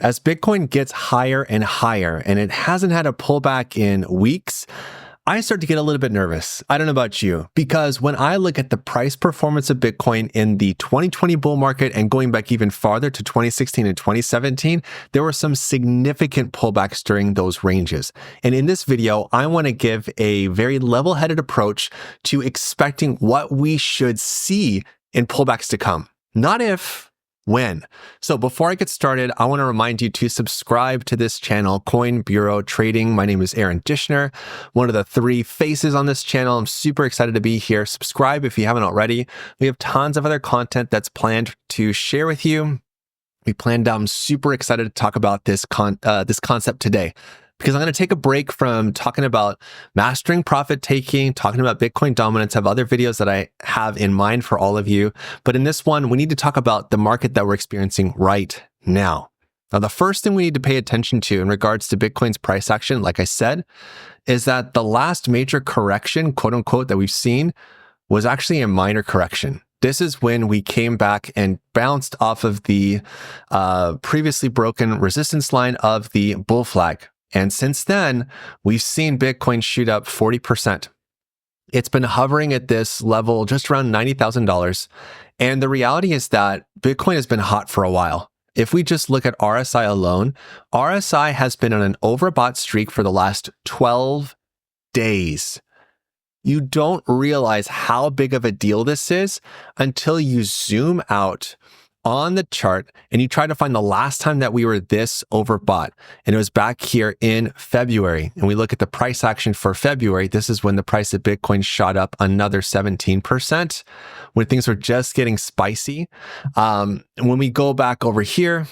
As Bitcoin gets higher and higher, and it hasn't had a pullback in weeks, I start to get a little bit nervous. I don't know about you, because when I look at the price performance of Bitcoin in the 2020 bull market and going back even farther to 2016 and 2017, there were some significant pullbacks during those ranges. And in this video, I want to give a very level-headed approach to expecting what we should see in pullbacks to come. Not if, when. So before I get started, I want to remind you to subscribe to this channel, Coin Bureau Trading. My name is Aaron Dishner, one of the three faces on this channel. I'm super excited to be here. Subscribe if you haven't already. We have tons of other content that's planned to share with you. I'm super excited to talk about this concept today, because I'm going to take a break from talking about mastering profit taking, talking about Bitcoin dominance. I have other videos that I have in mind for all of you. But in this one, we need to talk about the market that we're experiencing right now. Now, the first thing we need to pay attention to in regards to Bitcoin's price action, like I said, is that the last major correction, quote unquote, that we've seen was actually a minor correction. This is when we came back and bounced off of the previously broken resistance line of the bull flag. And since then, we've seen Bitcoin shoot up 40%. It's been hovering at this level just around $90,000. And the reality is that Bitcoin has been hot for a while. If we just look at RSI alone, RSI has been on an overbought streak for the last 12 days. You don't realize how big of a deal this is until you zoom out on the chart and you try to find the last time that we were this overbought. And it was back here in February. And we look at the price action for February. This is when the price of Bitcoin shot up another 17%, when things were just getting spicy. When we go back over here,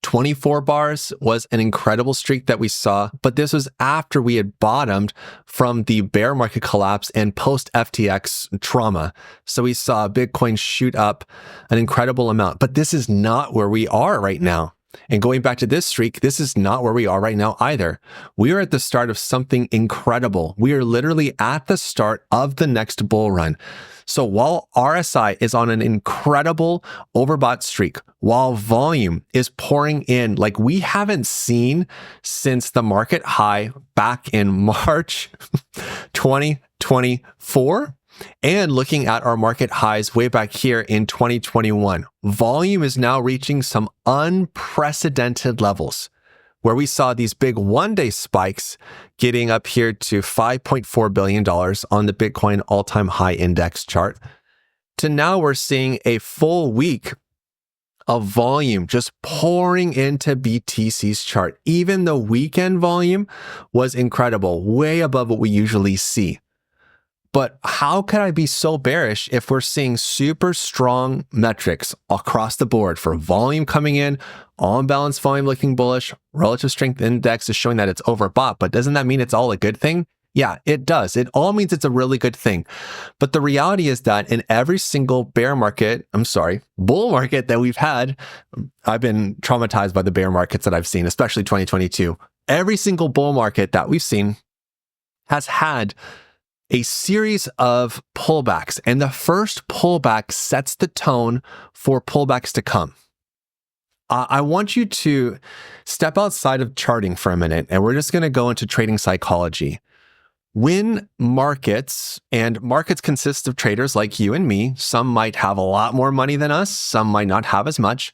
24 bars was an incredible streak that we saw, but this was after we had bottomed from the bear market collapse and post FTX trauma. So we saw Bitcoin shoot up an incredible amount, but this is not where we are right now. And going back to this streak, this is not where we are right now either. We are at the start of something incredible. We are literally at the start of the next bull run. So while RSI is on an incredible overbought streak, while volume is pouring in like we haven't seen since the market high back in March 2024, and looking at our market highs way back here in 2021, volume is now reaching some unprecedented levels, where we saw these big one-day spikes getting up here to $5.4 billion on the Bitcoin all-time high index chart, to now we're seeing a full week of volume just pouring into BTC's chart. Even the weekend volume was incredible, way above what we usually see. But how could I be so bearish if we're seeing super strong metrics across the board for volume coming in, on balance volume looking bullish, relative strength index is showing that it's overbought, but doesn't that mean it's all a good thing? Yeah, it does. It all means it's a really good thing. But the reality is that in every single bull market that we've had, I've been traumatized by the bear markets that I've seen, especially 2022. Every single bull market that we've seen has had a series of pullbacks, and the first pullback sets the tone for pullbacks to come. I want you to step outside of charting for a minute, and we're just going to go into trading psychology. When markets consist of traders like you and me, some might have a lot more money than us, some might not have as much,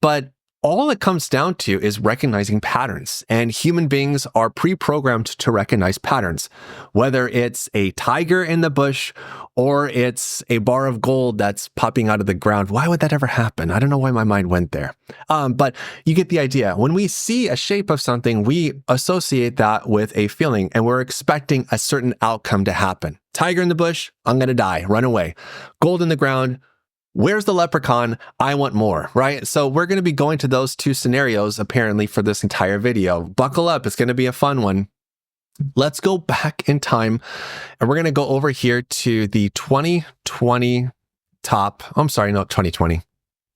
but all it comes down to is recognizing patterns, and human beings are pre-programmed to recognize patterns, whether it's a tiger in the bush or it's a bar of gold that's popping out of the ground. Why would that ever happen? I don't know why my mind went there. But you get the idea. When we see a shape of something, we associate that with a feeling, and we're expecting a certain outcome to happen. Tiger in the bush, I'm going to die, run away. Gold in the ground, where's the leprechaun? I want more, right? So we're going to be going to those two scenarios apparently for this entire video. Buckle up. It's going to be a fun one. Let's go back in time, and we're going to go over here to the 2020 top. I'm sorry, no, 2020.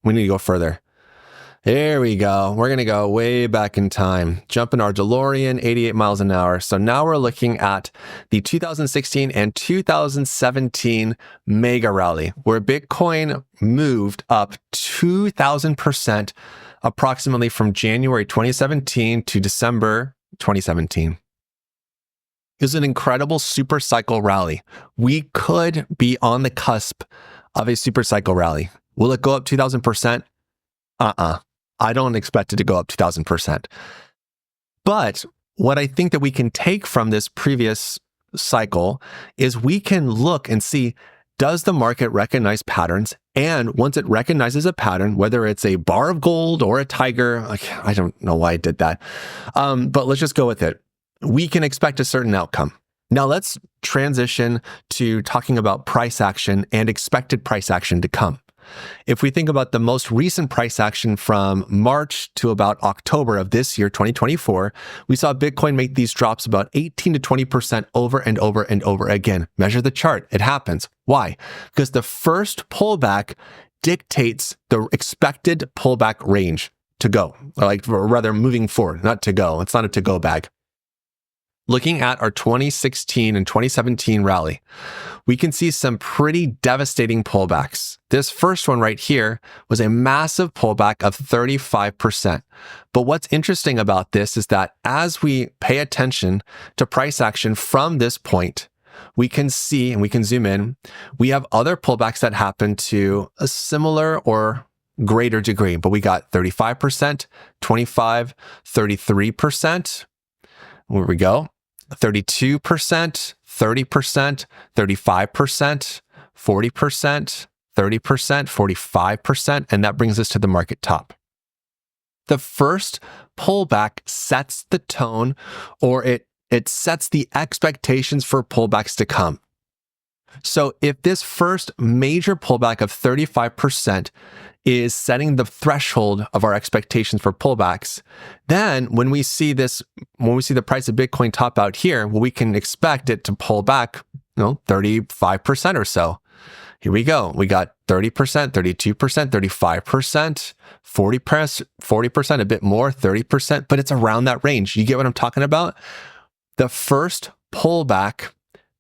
We need to go further. There we go. We're going to go way back in time, jump in our DeLorean, 88 miles an hour. So now we're looking at the 2016 and 2017 mega rally, where Bitcoin moved up 2,000% approximately from January 2017 to December 2017. It was an incredible super cycle rally. We could be on the cusp of a super cycle rally. Will it go up 2,000%? I don't expect it to go up 2,000%. But what I think that we can take from this previous cycle is we can look and see, does the market recognize patterns? And once it recognizes a pattern, whether it's a bar of gold or a tiger, I don't know why I did that, but let's just go with it. We can expect a certain outcome. Now let's transition to talking about price action and expected price action to come. If we think about the most recent price action from March to about October of this year, 2024, we saw Bitcoin make these drops about 18 to 20% over and over and over again. Measure the chart. It happens. Why? Because the first pullback dictates the expected pullback range to go, or rather moving forward, not to go. It's not a to-go bag. Looking at our 2016 and 2017 rally, we can see some pretty devastating pullbacks. This first one right here was a massive pullback of 35%. But what's interesting about this is that as we pay attention to price action from this point, we can see, and we can zoom in, we have other pullbacks that happen to a similar or greater degree, but we got 35%, 25%, 33%. Where we go? 32%, 30%, 35%, 40%, 30%, 45%, and that brings us to the market top. The first pullback sets the tone, or it sets the expectations for pullbacks to come. So if this first major pullback of 35% is setting the threshold of our expectations for pullbacks, then when we see the price of Bitcoin top out here, well, we can expect it to pull back, 35% or so. Here we go. We got 30%, 32%, 35%, 40%, a bit more, 30%, but it's around that range. You get what I'm talking about? The first pullback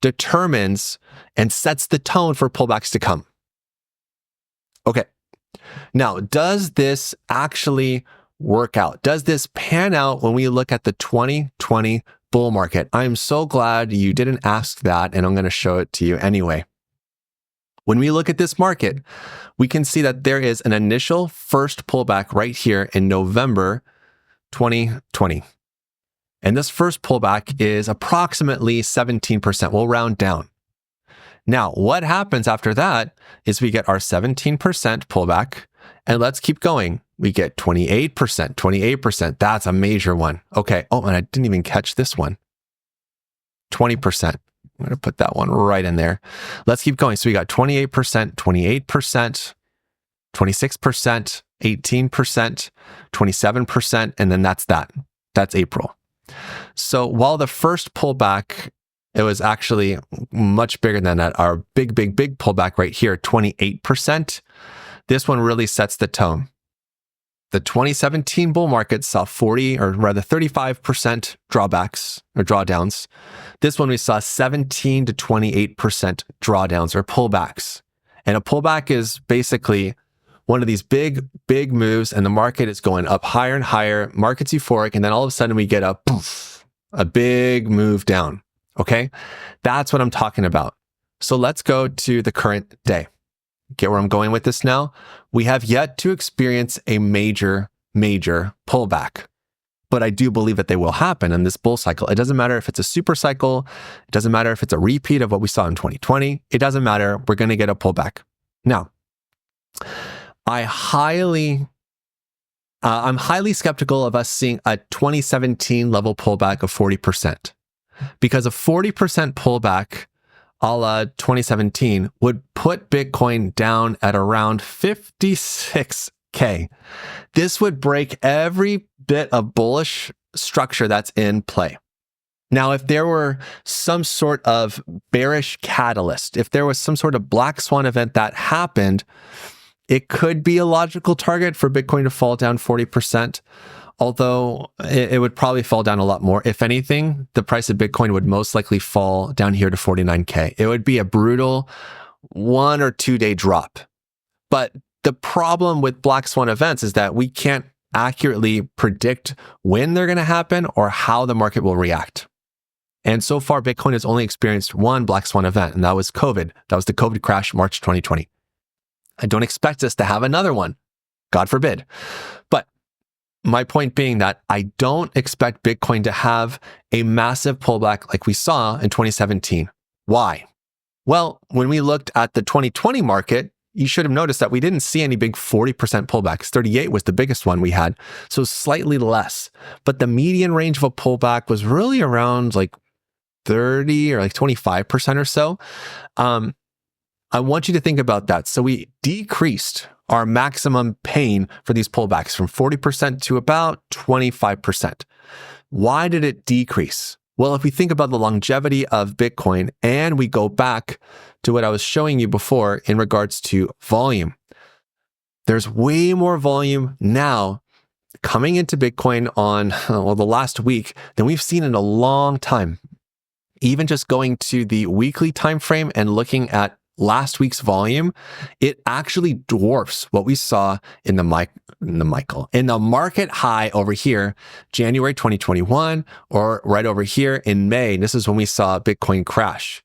determines and sets the tone for pullbacks to come. Okay. Now, does this actually work out? Does this pan out when we look at the 2020 bull market? I'm so glad you didn't ask that, and I'm going to show it to you anyway. When we look at this market, we can see that there is an initial first pullback right here in November 2020. And this first pullback is approximately 17%. We'll round down. Now, what happens after that is we get our 17% pullback, and let's keep going. We get 28%. That's a major one. Okay. Oh, and I didn't even catch this one. 20%. I'm going to put that one right in there. Let's keep going. So we got 28%, 28%, 26%, 18%, 27%, and then that's that. That's April. So while the first pullback, it was actually much bigger than that. Our big pullback right here, 28%. This one really sets the tone. The 2017 bull market saw 35% drawbacks or drawdowns. This one we saw 17 to 28% drawdowns or pullbacks. And a pullback is basically one of these big moves, and the market is going up higher and higher. Market's euphoric, and then all of a sudden we get a big move down. Okay, that's what I'm talking about. So let's go to the current day. Get where I'm going with this now? We have yet to experience a major pullback, but I do believe that they will happen in this bull cycle. It doesn't matter if it's a super cycle. It doesn't matter if it's a repeat of what we saw in 2020. It doesn't matter. We're going to get a pullback. Now, I'm highly skeptical of us seeing a 2017 level pullback of 40%. Because a 40% pullback a la 2017 would put Bitcoin down at around 56K. This would break every bit of bullish structure that's in play. Now, if there were some sort of bearish catalyst, if there was some sort of black swan event that happened, it could be a logical target for Bitcoin to fall down 40%. Although it would probably fall down a lot more. If anything, the price of Bitcoin would most likely fall down here to 49K. It would be a brutal 1 or 2 day drop. But the problem with black swan events is that we can't accurately predict when they're going to happen or how the market will react. And so far, Bitcoin has only experienced one black swan event, and that was COVID. That was the COVID crash, March 2020. I don't expect us to have another one, God forbid. But my point being that I don't expect Bitcoin to have a massive pullback like we saw in 2017. Why? Well, when we looked at the 2020 market, you should have noticed that we didn't see any big 40% pullbacks. 38 was the biggest one we had, so slightly less. But the median range of a pullback was really around like 30 or like 25% or so. I want you to think about that. So we decreased our maximum pain for these pullbacks from 40% to about 25%. Why did it decrease? Well, if we think about the longevity of Bitcoin and we go back to what I was showing you before in regards to volume, there's way more volume now coming into Bitcoin on, the last week than we've seen in a long time. Even just going to the weekly time frame and looking at last week's volume, it actually dwarfs what we saw in the market high over here, January 2021, or right over here in May. This is when we saw Bitcoin crash.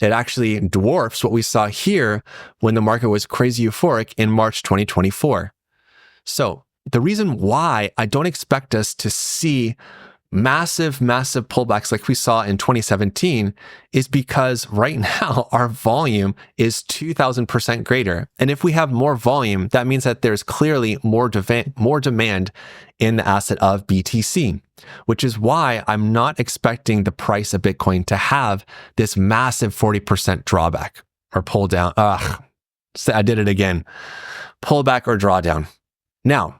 It actually dwarfs what we saw here when the market was crazy euphoric in March 2024. So the reason why I don't expect us to see massive pullbacks like we saw in 2017 is because right now our volume is 2,000% greater. And if we have more volume, that means that there's clearly more demand in the asset of BTC, which is why I'm not expecting the price of Bitcoin to have this massive 40% drawback or pull down. I did it again. Pullback or drawdown. Now,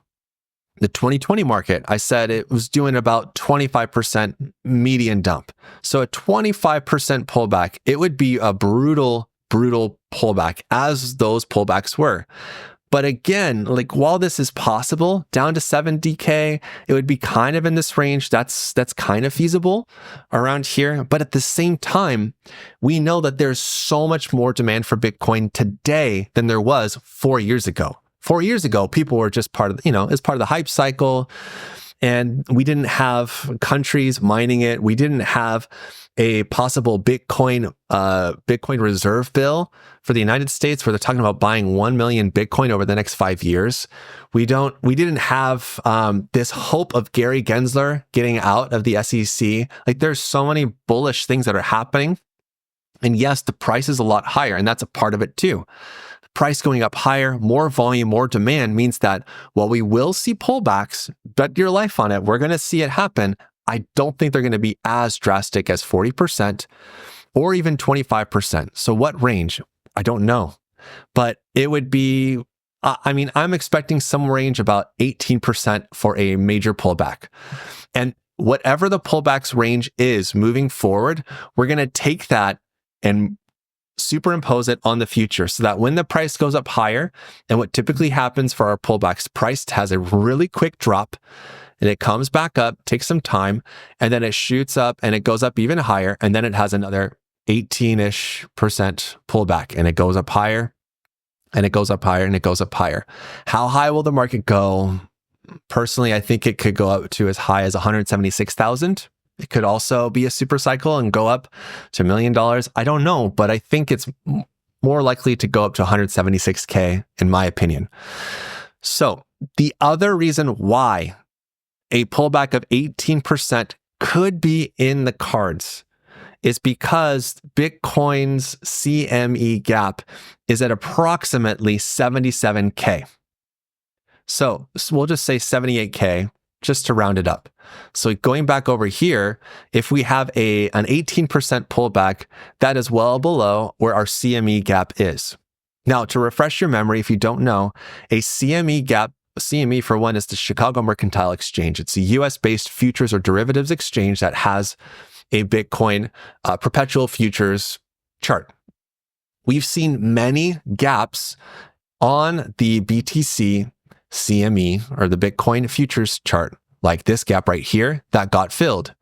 the 2020 market, I said it was doing about 25% median dump. So a 25% pullback, it would be a brutal pullback, as those pullbacks were. But again, like while this is possible, down to 70K, it would be kind of in this range. That's kind of feasible around here. But at the same time, we know that there's so much more demand for Bitcoin today than there was 4 years ago. 4 years ago, people were just part of, as part of the hype cycle. And we didn't have countries mining it. We didn't have a possible Bitcoin reserve bill for the United States where they're talking about buying 1 million Bitcoin over the next 5 years. We didn't have this hope of Gary Gensler getting out of the SEC. Like there's so many bullish things that are happening. And yes, the price is a lot higher, and that's a part of it too. Price going up higher, more volume, more demand means that while we will see pullbacks, bet your life on it, we're going to see it happen. I don't think they're going to be as drastic as 40% or even 25%. So what range? I don't know. But it would be, I'm expecting some range about 18% for a major pullback. And whatever the pullbacks range is moving forward, we're going to take that and superimpose it on the future so that when the price goes up higher, and what typically happens for our pullbacks, price has a really quick drop and it comes back up, takes some time, and then it shoots up and it goes up even higher. And then it has another 18-ish% pullback and it goes up higher and it goes up higher and it goes up higher. How high will the market go? Personally, I think it could go up to as high as 176,000. It could also be a super cycle and go up to $1 million. I don't know, but I think it's more likely to go up to 176K in my opinion. So the other reason why a pullback of 18% could be in the cards is because Bitcoin's CME gap is at approximately 77K. So we'll just say 78K just to round it up. So going back over here, if we have an 18% pullback, that is well below where our CME gap is. Now, to refresh your memory, if you don't know, a CME gap, CME for one is the Chicago Mercantile Exchange. It's a US-based futures or derivatives exchange that has a Bitcoin perpetual futures chart. We've seen many gaps on the BTC CME or the Bitcoin futures chart, like this gap right here that got filled,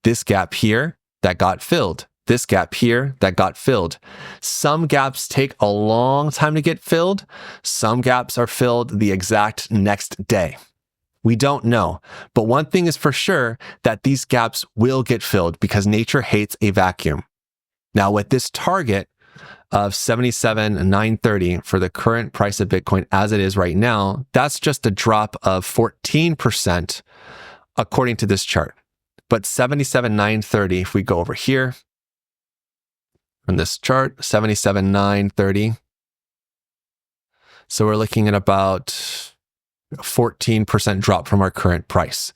this gap here that got filled, this gap here that got filled. Some gaps take a long time to get filled. Some gaps are filled the exact next day. We don't know. But one thing is for sure, that these gaps will get filled because nature hates a vacuum. Now, with this target of 77,930 for the current price of Bitcoin as it is right now, that's just a drop of 14% according to this chart. But 77,930, if we go over here on this chart, 77,930. So we're looking at about 14% drop from our current price.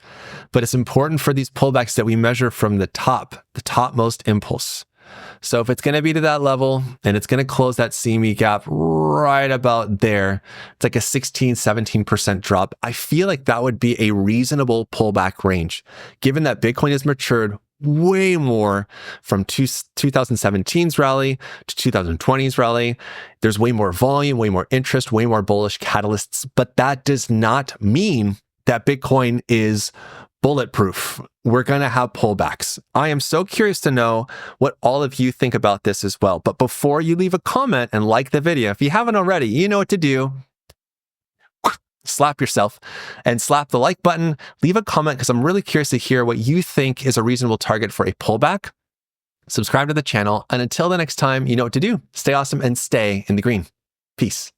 But it's important for these pullbacks that we measure from the topmost impulse. So if it's going to be to that level and it's going to close that CME gap right about there, it's like a 16, 17% drop. I feel like that would be a reasonable pullback range, given that Bitcoin has matured way more from 2017's rally to 2020's rally. There's way more volume, way more interest, way more bullish catalysts, but that does not mean that Bitcoin is bulletproof. We're going to have pullbacks. I am so curious to know what all of you think about this as well. But before you leave a comment and like the video, if you haven't already, you know what to do. Slap yourself and slap the like button. Leave a comment because I'm really curious to hear what you think is a reasonable target for a pullback. Subscribe to the channel. And until the next time, you know what to do. Stay awesome and stay in the green. Peace.